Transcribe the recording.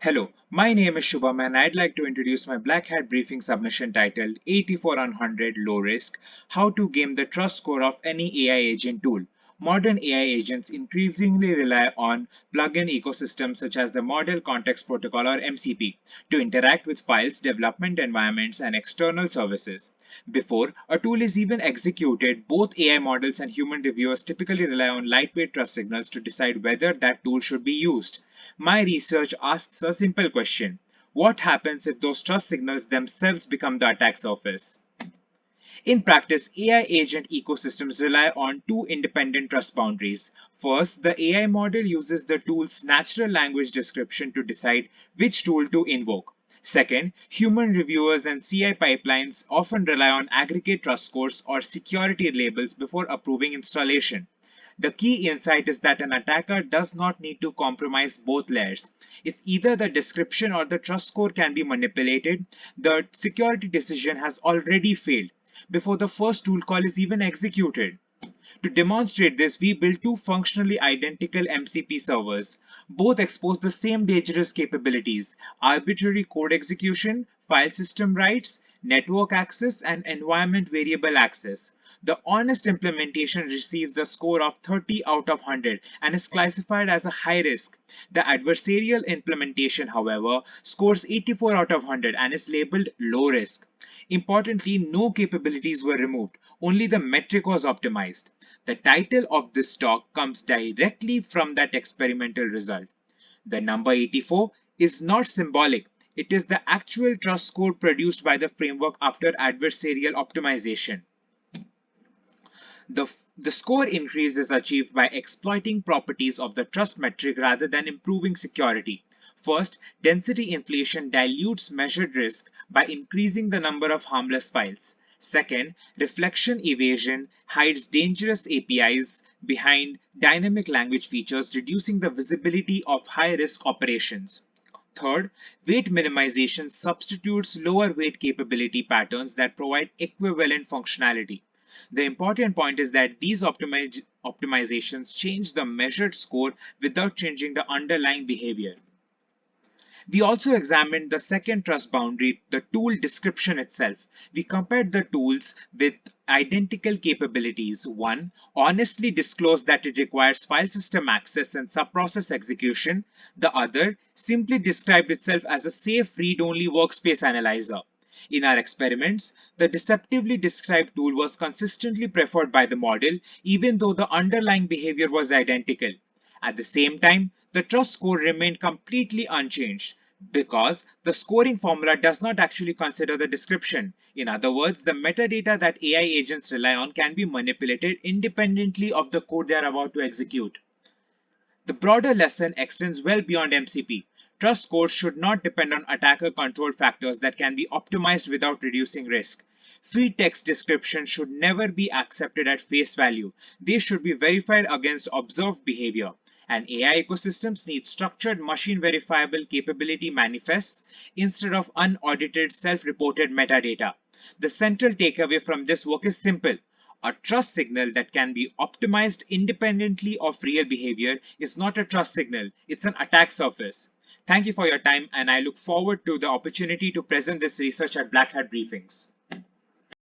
Hello, my name is Shubham and I'd like to introduce my Blackhat briefing submission titled 84 on 100 Low Risk, How to Game the Trust Score of Any AI Agent Tool. Modern AI agents increasingly rely on plug-in ecosystems such as the Model Context Protocol or MCP to interact with files, development environments, and external services. Before a tool is even executed, both AI models and human reviewers typically rely on lightweight trust signals to decide whether that tool should be used. My research asks a simple question. What happens if those trust signals themselves become the attack surface? In practice, AI agent ecosystems rely on two independent trust boundaries. First, the AI model uses the tool's natural language description to decide which tool to invoke. Second, human reviewers and CI pipelines often rely on aggregate trust scores or security labels before approving installation. The key insight is that an attacker does not need to compromise both layers. If either the description or the trust score can be manipulated, the security decision has already failed before the first tool call is even executed. To demonstrate this, we built two functionally identical MCP servers. Both expose the same dangerous capabilities: arbitrary code execution, file system writes, network access, and environment variable access. The honest implementation receives a score of 30 out of 100 and is classified as a high risk. The adversarial implementation, however, scores 84 out of 100 and is labeled low risk. Importantly, no capabilities were removed, only the metric was optimized. The title of this talk comes directly from that experimental result. The number 84 is not symbolic. It is the actual trust score produced by the framework after adversarial optimization. The score increase is achieved by exploiting properties of the trust metric rather than improving security. First, density inflation dilutes measured risk by increasing the number of harmless files. Second, reflection evasion hides dangerous APIs behind dynamic language features, reducing the visibility of high-risk operations. Third, weight minimization substitutes lower weight capability patterns that provide equivalent functionality. The important point is that these optimizations change the measured score without changing the underlying behavior. We also examined the second trust boundary, the tool description itself. We compared the tools with identical capabilities. One honestly disclosed that it requires file system access and subprocess execution. The other simply described itself as a safe read-only workspace analyzer. In our experiments, the deceptively described tool was consistently preferred by the model, even though the underlying behavior was identical. At the same time, the trust score remained completely unchanged because the scoring formula does not actually consider the description. In other words, the metadata that AI agents rely on can be manipulated independently of the code they are about to execute. The broader lesson extends well beyond MCP. Trust scores should not depend on attacker control factors that can be optimized without reducing risk. Free text descriptions should never be accepted at face value. They should be verified against observed behavior. And AI ecosystems need structured machine verifiable capability manifests instead of unaudited self-reported metadata. The central takeaway from this work is simple. A trust signal that can be optimized independently of real behavior is not a trust signal, it's an attack surface. Thank you for your time, and I look forward to the opportunity to present this research at Blackhat Briefings.